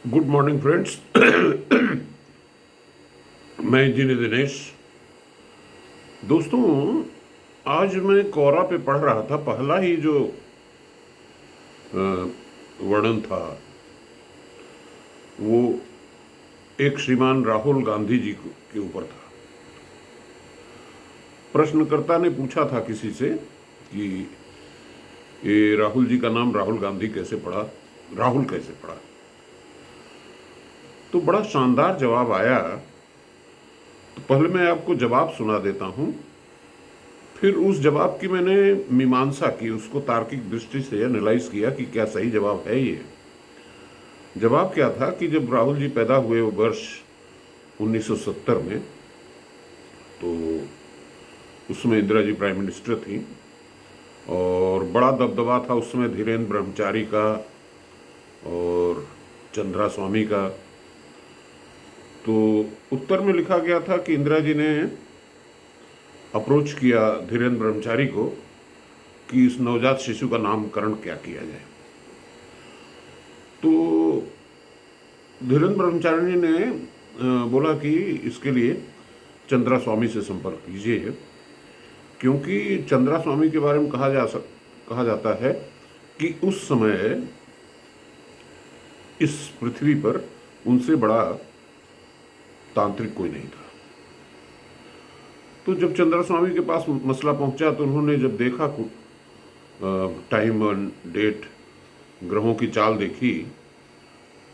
Good morning friends. मैं engineer Dinesh. दोस्तों, आज मैं कोरा पे पढ़ रहा था। पहला ही जो वर्णन था वो एक श्रीमान राहुल गांधी जी के ऊपर था। प्रश्नकर्ता ने पूछा था किसी से कि ये राहुल जी का नाम राहुल गांधी कैसे पड़ा, राहुल कैसे पड़ा। तो बड़ा शानदार जवाब आया। तो पहले मैं आपको जवाब सुना देता हूं, फिर उस जवाब की मैंने मीमांसा की, उसको तार्किक दृष्टि से एनालाइज किया कि क्या सही जवाब है ये। जवाब क्या था कि जब राहुल जी पैदा हुए वो वर्ष 1970 में, तो उसमें इंदिरा जी प्राइम मिनिस्टर थी और बड़ा दबदबा था उस समय धीरेन्द्र ब्रह्मचारी का और चंद्रा स्वामी का। तो उत्तर में लिखा गया था कि इंदिरा जी ने अप्रोच किया धीरेन्द्र ब्रह्मचारी को कि इस नवजात शिशु का नामकरण क्या किया जाए। तो धीरेन्द्र ब्रह्मचारी ने बोला कि इसके लिए चंद्रा स्वामी से संपर्क कीजिए, क्योंकि चंद्रा स्वामी के बारे में कहा जाता है कि उस समय इस पृथ्वी पर उनसे बड़ा तांत्रिक कोई नहीं था। तो जब चंद्रा स्वामी के पास मसला पहुंचा तो उन्होंने जब देखा टाइम और डेट, ग्रहों की चाल देखी,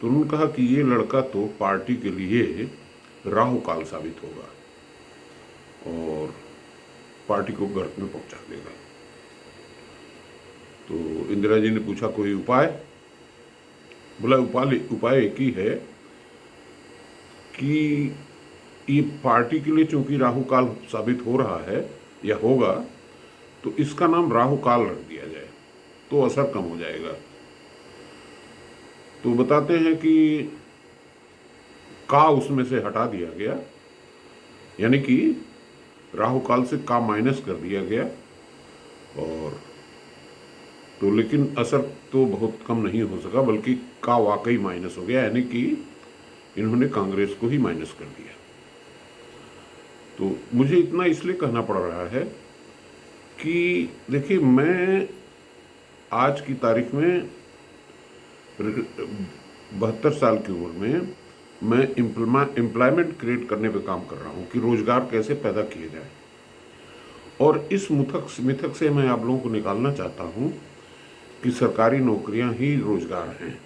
तो उन्होंने कहा कि ये लड़का तो पार्टी के लिए राहु काल साबित होगा और पार्टी को गर्क में पहुंचा देगा। तो इंदिरा जी ने पूछा कोई उपाय? बोला उपाय एक ही है कि ये पार्टी के लिए चूंकि राहु काल साबित हो रहा है या होगा, तो इसका नाम राहु काल रख दिया जाए तो असर कम हो जाएगा। तो बताते हैं कि का उसमें से हटा दिया गया, यानी कि राहु काल से का माइनस कर दिया गया, और तो लेकिन असर तो बहुत कम नहीं हो सका, बल्कि का वाकई माइनस हो गया, यानी कि इन्होंने कांग्रेस को ही माइनस कर दिया। तो मुझे इतना इसलिए कहना पड़ रहा है कि देखिए, मैं आज की तारीख में 72 साल की उम्र में मैं एम्प्लॉयमेंट क्रिएट करने पे काम कर रहा हूँ कि रोजगार कैसे पैदा किए जाए। और इस मिथक से मैं आप लोगों को निकालना चाहता हूँ कि सरकारी नौकरियां ही रोजगार हैं।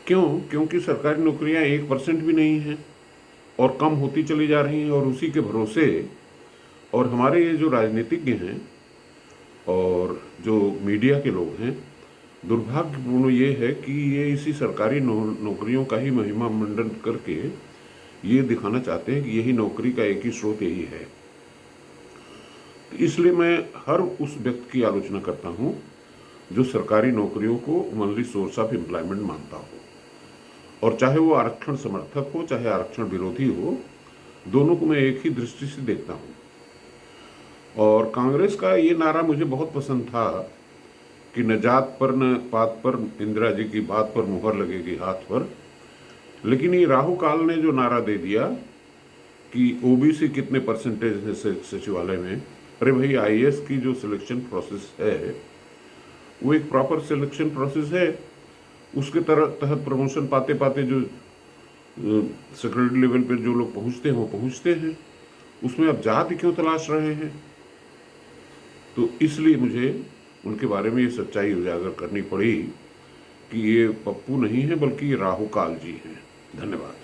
क्यों? क्योंकि सरकारी नौकरियां 1% भी नहीं हैं और कम होती चली जा रही हैं, और उसी के भरोसे और हमारे ये जो राजनीतिज्ञ हैं और जो मीडिया के लोग हैं, दुर्भाग्यपूर्ण ये है कि ये इसी सरकारी नौकरियों का ही महिमा मंडन करके ये दिखाना चाहते हैं कि यही नौकरी का एक ही स्रोत यही है। इसलिए मैं हर उस व्यक्ति की आलोचना करता हूँ जो सरकारी नौकरियों को ओनली सोर्स ऑफ एम्प्लॉयमेंट मानता हो, और चाहे वो आरक्षण समर्थक हो चाहे आरक्षण विरोधी हो, दोनों को मैं एक ही दृष्टि से देखता हूँ। और कांग्रेस का ये नारा मुझे बहुत पसंद था कि न जात पर न पात पर, इंदिरा जी की बात पर मुहर लगेगी हाथ पर। लेकिन ये राहु काल ने जो नारा दे दिया कि ओबीसी कितने परसेंटेज है सचिवालय में, अरे भाई, आईएएस की जो सिलेक्शन प्रोसेस है वो एक प्रॉपर सिलेक्शन प्रोसेस है। उसके तहत प्रमोशन पाते पाते जो सेक्रेटरी लेवल पर जो लोग पहुंचते हैं वो पहुंचते हैं। उसमें अब जाति क्यों तलाश रहे हैं? तो इसलिए मुझे उनके बारे में ये सच्चाई उजागर करनी पड़ी कि ये पप्पू नहीं है बल्कि ये राहु काल जी हैं। धन्यवाद।